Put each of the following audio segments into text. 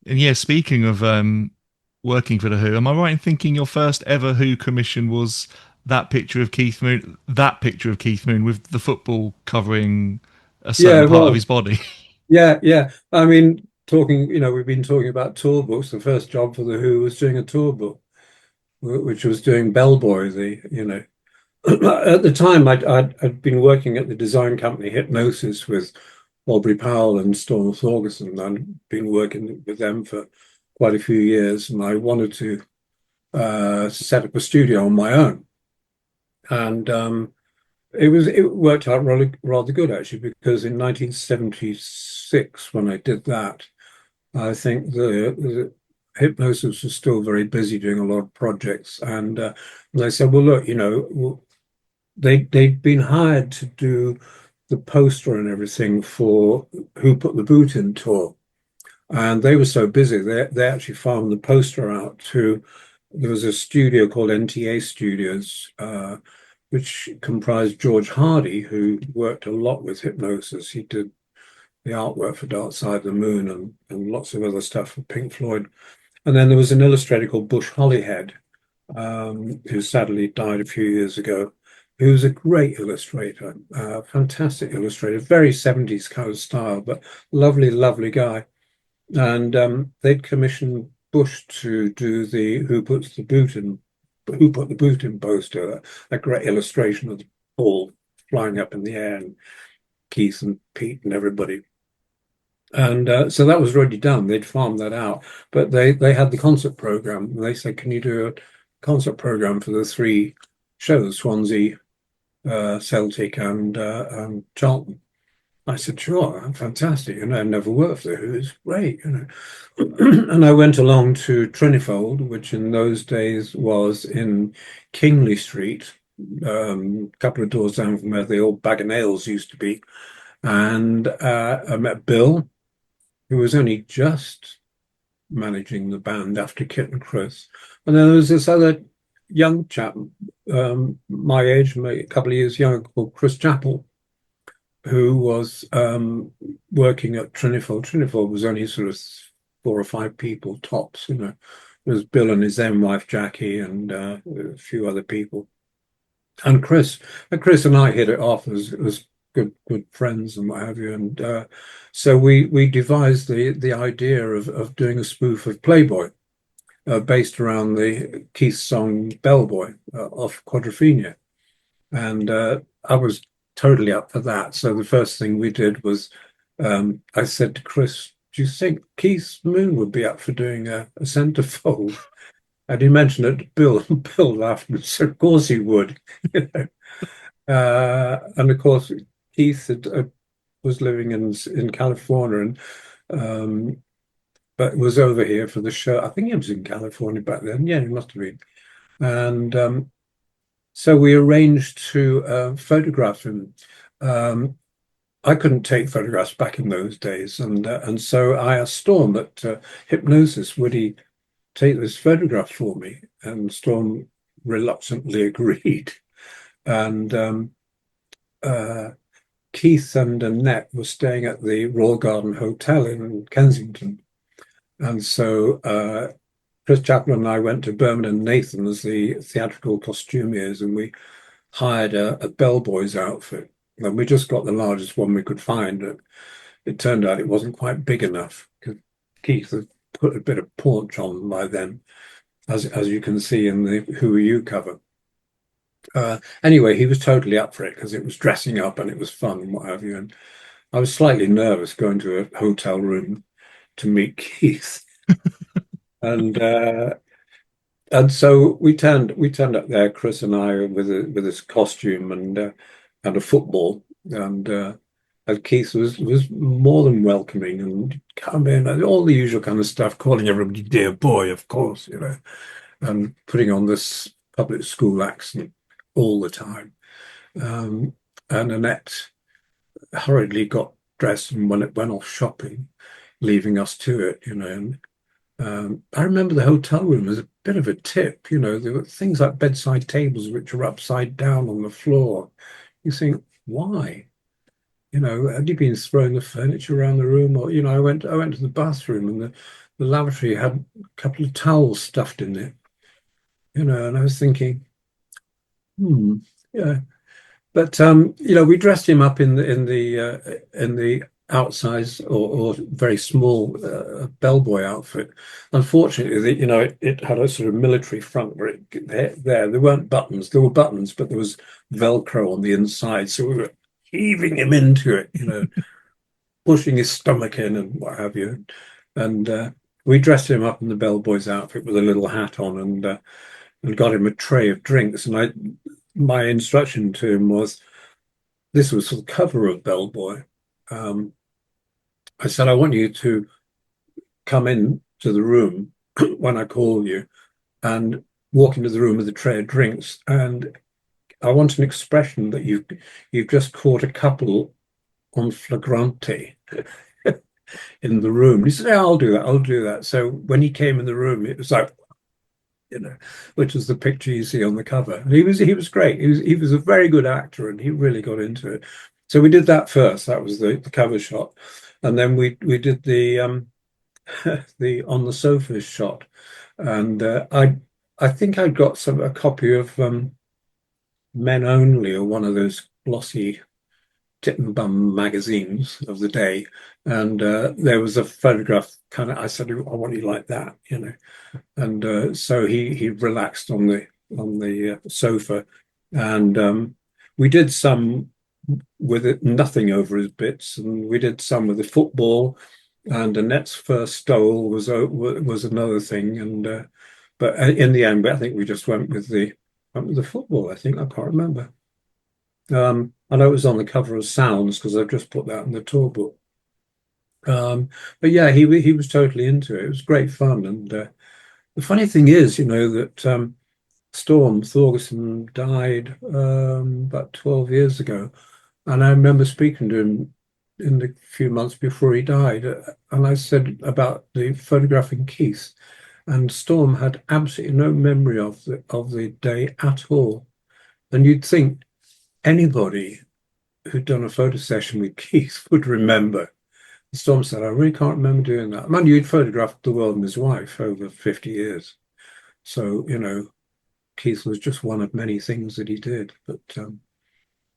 And yeah, speaking of working for the Who, am I right in thinking your first ever Who commission was that picture of Keith Moon, that picture of Keith Moon with the football covering a Yeah, certain it part of was. his body? Yeah, yeah. I mean, we've been talking about tour books. The first job for the Who was doing a tour book, which was doing Bellboy, At the time, I'd been working at the design company Hipgnosis with Aubrey Powell and Storm Thorgerson. I'd been working with them for quite a few years, and I wanted to set up a studio on my own. And it worked out rather good actually, because in 1976, when I did that, I think the Hypnosis was still very busy doing a lot of projects, and they said, "Well, look, they'd been hired to do the poster and everything for Who Put the Boot In tour, and they were so busy they actually farmed the poster out to. There was a studio called NTA Studios, which comprised George Hardy, who worked a lot with Hypnosis. He did the artwork for Dark Side of the Moon and lots of other stuff for Pink Floyd. And then there was an illustrator called Bush Hollyhead, who sadly died a few years ago, who was a great illustrator, fantastic illustrator, very 70s kind of style, but lovely, lovely guy. And they'd commissioned Bush to do the Who Put the Boot In poster, a great illustration of the ball flying up in the air and Keith and Pete and everybody. And so that was already done. They'd farmed that out, but they had the concert program. And they said, "Can you do a concert program for the three shows, Swansea, Celtic, and Charlton?" I said, "Sure, fantastic." I've never worked for the Who. It's great. And I went along to Trinifold, which in those days was in Kingly Street, a couple of doors down from where the old Bag of Nails used to be. And I met Bill, who was only just managing the band after Kit and Chris. And then there was this other young chap, my age, maybe a couple of years younger, called Chris Chappell, who was working at Trinifold. Trinifold was only sort of four or five people tops. It was Bill and his then wife Jackie and a few other people. And Chris and I hit it off as good friends and what have you. And so we devised the idea of doing a spoof of Playboy, based around the Keith song Bellboy, off Quadrophenia. And I was totally up for that. So the first thing we did was, I said to Chris, "Do you think Keith Moon would be up for doing a centerfold?" And he mentioned it to Bill, and Bill laughed and said, "Of course he would." You know. And of course, Keith was living in California, and but was over here for the show. I think he was in California back then. Yeah, he must have been. And so we arranged to photograph him. Um, I couldn't take photographs back in those days, and so I asked Storm at Hipgnosis, would he take this photograph for me? And Storm reluctantly agreed. And uh, Keith and Annette were staying at the Royal Garden Hotel in Kensington. And so Chris Chaplin and I went to Birmingham Nathan as the theatrical costumiers, and we hired a bellboy's outfit. And we just got the largest one we could find. It turned out it wasn't quite big enough because Keith had put a bit of paunch on by then, as you can see in the Who Are You cover. Anyway, he was totally up for it because it was dressing up and it was fun and what have you. And I was slightly nervous going to a hotel room to meet Keith. And so we turned up there, Chris and I, with his costume and a football, and Keith was more than welcoming and come in and all the usual kind of stuff, calling everybody dear boy, of course, and putting on this public school accent all the time. Um, and Annette hurriedly got dressed and went off shopping, leaving us to it. And I remember the hotel room as a bit of a tip. There were things like bedside tables which were upside down on the floor. You think, why? Had you been throwing the furniture around the room? Or, I went to the bathroom and the lavatory had a couple of towels stuffed in it, and I was thinking, hmm, yeah. But we dressed him up in the outsize or very small bellboy outfit. Unfortunately, it had a sort of military front where there weren't buttons. There were buttons, but there was Velcro on the inside. So we were heaving him into it, pushing his stomach in and what have you. And we dressed him up in the bellboy's outfit with a little hat on and got him a tray of drinks. And my instruction to him was, this was the cover of Bellboy. Um, I said, I want you to come in to the room when I call you and walk into the room with a tray of drinks. And I want an expression that you've just caught a couple on flagrante in the room. He said, yeah, I'll do that. I'll do that. So when he came in the room, it was like, which is the picture you see on the cover. And he was great. He was a very good actor, and he really got into it. So we did that first. That was the cover shot, and then we did the the on the sofa shot, and I think I got a copy of Men Only, or one of those glossy tit and bum magazines of the day, and there was a photograph. Kind of, I said, I want you like that. And so he relaxed on the sofa, and we did some with it nothing over his bits, and we did some with the football, and Annette's first stole was another thing, and but in the end, I think we just went with the football. I think I can't remember. I know it was on the cover of Sounds because I've just put that in the tour book. But yeah, he was totally into it. It was great fun, and the funny thing is, that Storm Thorgerson died about 12 years ago. And I remember speaking to him in the few months before he died. And I said about the photographing Keith. And Storm had absolutely no memory of the day at all. And you'd think anybody who'd done a photo session with Keith would remember. Storm said, I really can't remember doing that. Man, you'd photographed the world and his wife over 50 years. So, Keith was just one of many things that he did, but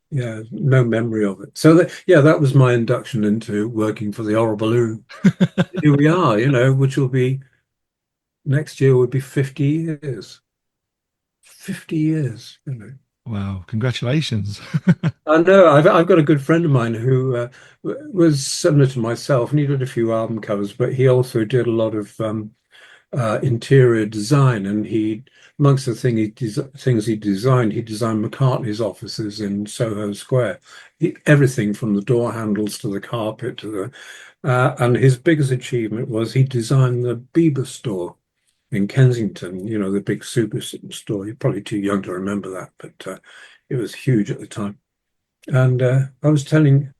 yeah, no memory of it. So that was my induction into working for the Orbaloo. Here we are, which will be next year would be 50 years. 50 years. Wow, congratulations. I know I've got a good friend of mine who was similar to myself, and he did a few album covers, but he also did a lot of interior design, and amongst the things he designed McCartney's offices in Soho Square. Everything from the door handles to the carpet to and his biggest achievement was he designed the Bieber store in Kensington, the big superstore. You're probably too young to remember that, but it was huge at the time. And I was telling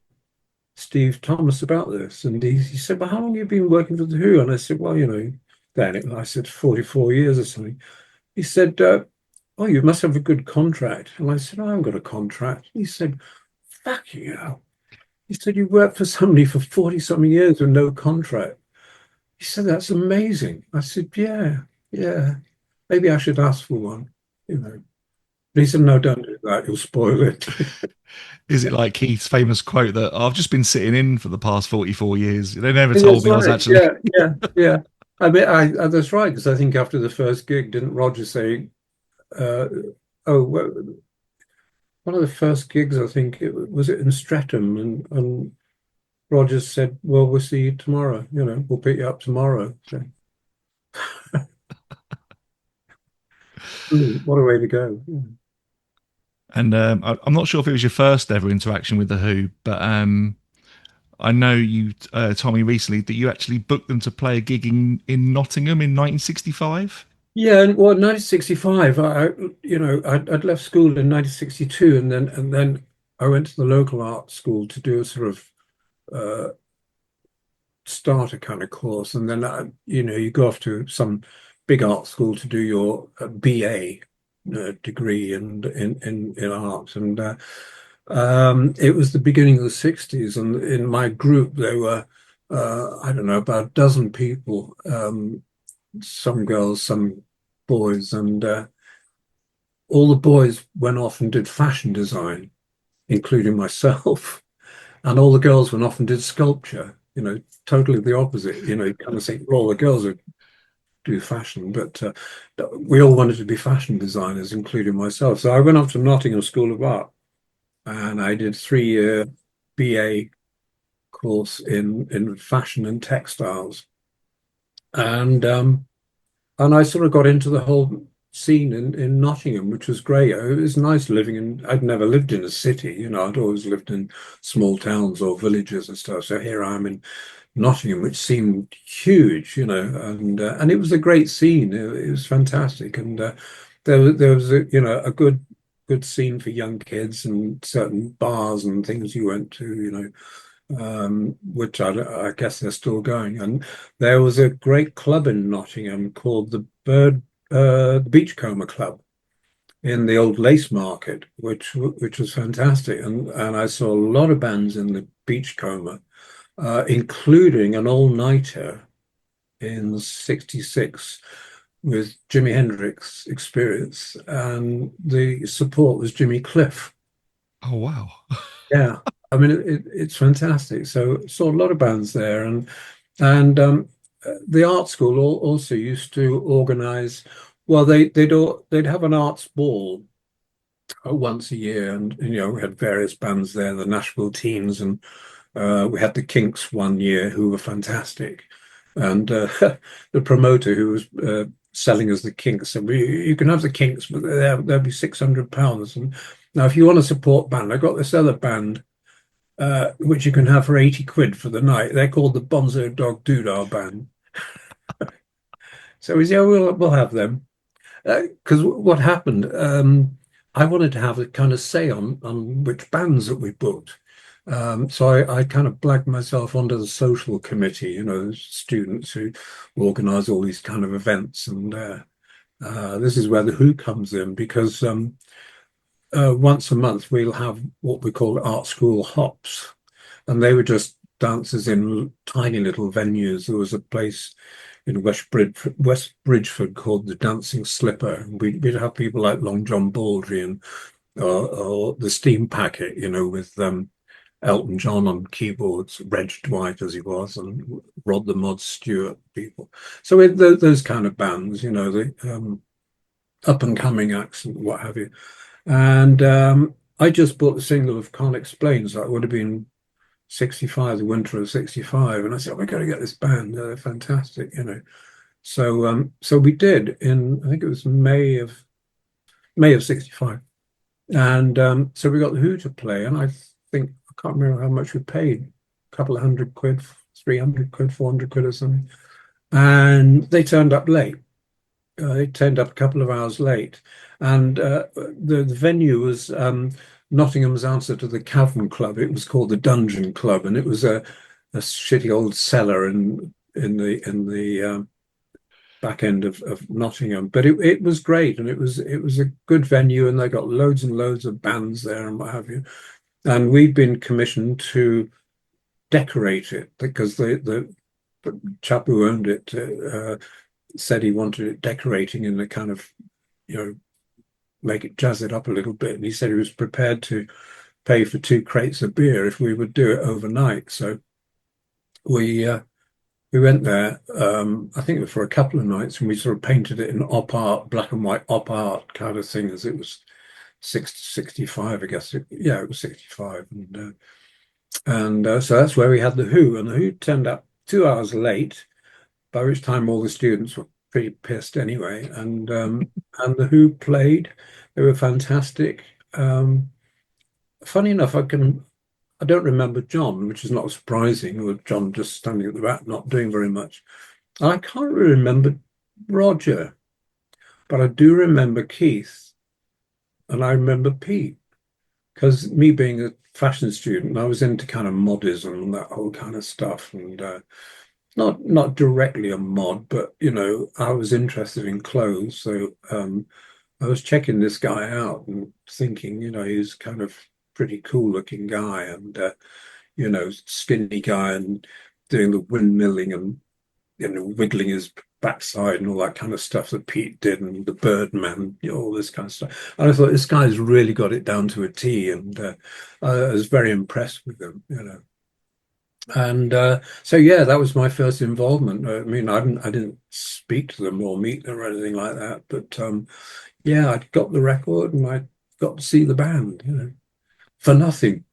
Steve Thomas about this, and he said, "Well, how long have you been working for the Who?" And I said, "Well, then I said 44 years or something." He said, "Oh, you must have a good contract." And I said, "I haven't got a contract." He said, "Fuck you." He said, "You worked for somebody for 40 something years with no contract." He said, "That's amazing." I said, "Yeah, yeah. Maybe I should ask for one." But he said, "No, don't do that. You'll spoil it." Is it like Keith's famous quote that I've just been sitting in for the past 44 years? They never told That's me I was right. actually. Yeah, yeah, yeah. I mean, that's right, because I think after the first gig, didn't Roger say, uh, "Oh, well, one of the first gigs, I think it in Streatham," and Roger said, "Well, we'll see you tomorrow. We'll pick you up tomorrow." So, what a way to go! Yeah. And I'm not sure if it was your first ever interaction with the Who, but I know you told me recently that you actually booked them to play a gig in Nottingham in 1965. Yeah, and well, 1965, I'd left school in 1962, and then I went to the local art school to do a sort of uh, starter kind of course, and then you go off to some big art school to do your BA degree in art, and it was the beginning of the 60s, and in my group there were I don't know, about a dozen people, some girls, some boys, and all the boys went off and did fashion design, including myself, and all the girls went off and did sculpture. Totally the opposite. You kind of think, well, all the girls would do fashion, but we all wanted to be fashion designers, including myself. So I went off to Nottingham School of Art, and I did 3-year BA course in fashion and textiles, and I sort of got into the whole scene in Nottingham, which was great. It was nice living in. I'd never lived in a city, I'd always lived in small towns or villages and stuff. So here I am in Nottingham, which seemed huge, and it was a great scene. It was fantastic, and there was a good scene for young kids and certain bars and things you went to, which I guess they're still going. And there was a great club in Nottingham called the Beachcomber Club in the old Lace Market, which was fantastic. And I saw a lot of bands in the Beachcomber, including an all-nighter in '66 with Jimi Hendrix Experience, and the support was Jimmy Cliff. Oh wow. Yeah, I mean it's fantastic. So saw a lot of bands there, and the art school also used to organize. Well, they'd have an arts ball once a year, and we had various bands there, the Nashville Teens, and we had the Kinks one year who were fantastic, and the promoter who was selling us the Kinks said, well, you can have the Kinks, but they'll be £600. And now, if you want to support band, I got this other band which you can have for 80 quid for the night. They're called the Bonzo Dog Doodah Band. So we said, yeah, we'll have them. Because what happened, I wanted to have a kind of say on which bands that we booked. So I kind of blagged myself onto the social committee, students who organize all these kind of events. And this is where the Who comes in, because once a month we'll have what we call art school hops, and they were just dances in tiny little venues. There was a place in West Bridgeford called the Dancing Slipper. And we'd have people like Long John Baldry and or the Steam Packet, with Elton John on keyboards, Reg Dwight as he was, and Rod the Mod Stewart people. So those kind of bands, the up and coming acts and what have you. And I just bought the single of Can't Explain, so it would have been 65, the winter of 65. And I said, we're going to get this band. They're fantastic. So we did in, I think it was May of 65. And so we got the Who to play. And I think, I can't remember how much we paid, a couple of hundred quid, 300 quid, 400 quid or something. And they turned up late. They turned up a couple of hours late. And the venue was Nottingham's answer to the Cavern Club. It was called the Dungeon Club, and it was a shitty old cellar in the back end of Nottingham. But it was great, and it was a good venue, and they got loads and loads of bands there and what have you. And we'd been commissioned to decorate it because the chap who owned it said he wanted it decorating in a kind of, make it jazz it up a little bit. And he said he was prepared to pay for 2 crates of beer if we would do it overnight. So we went there. I think it was for a couple of nights, and we sort of painted it in op art, black and white op art kind of thing, as it was 65, I guess. Yeah, it was 65, and so that's where we had the Who, and the Who turned up 2 hours late, by which time all the students were pretty pissed anyway, and the Who played. They were fantastic. Funny enough, I don't remember John, which is not surprising, with John just standing at the back, not doing very much. And I can't really remember Roger, but I do remember Keith, and I remember Pete, because me being a fashion student, I was into kind of modism and that whole kind of stuff, and not directly a mod, but I was interested in clothes, so I was checking this guy out and thinking, he's kind of pretty cool looking guy, and skinny guy, and doing the windmilling and wiggling his backside and all that kind of stuff that Pete did, and the Birdman, all this kind of stuff. And I thought this guy's really got it down to a T, and I was very impressed with him. And so yeah, that was my first involvement. I mean, I didn't speak to them or meet them or anything like that, but yeah, I got the record and I got to see the band, for nothing.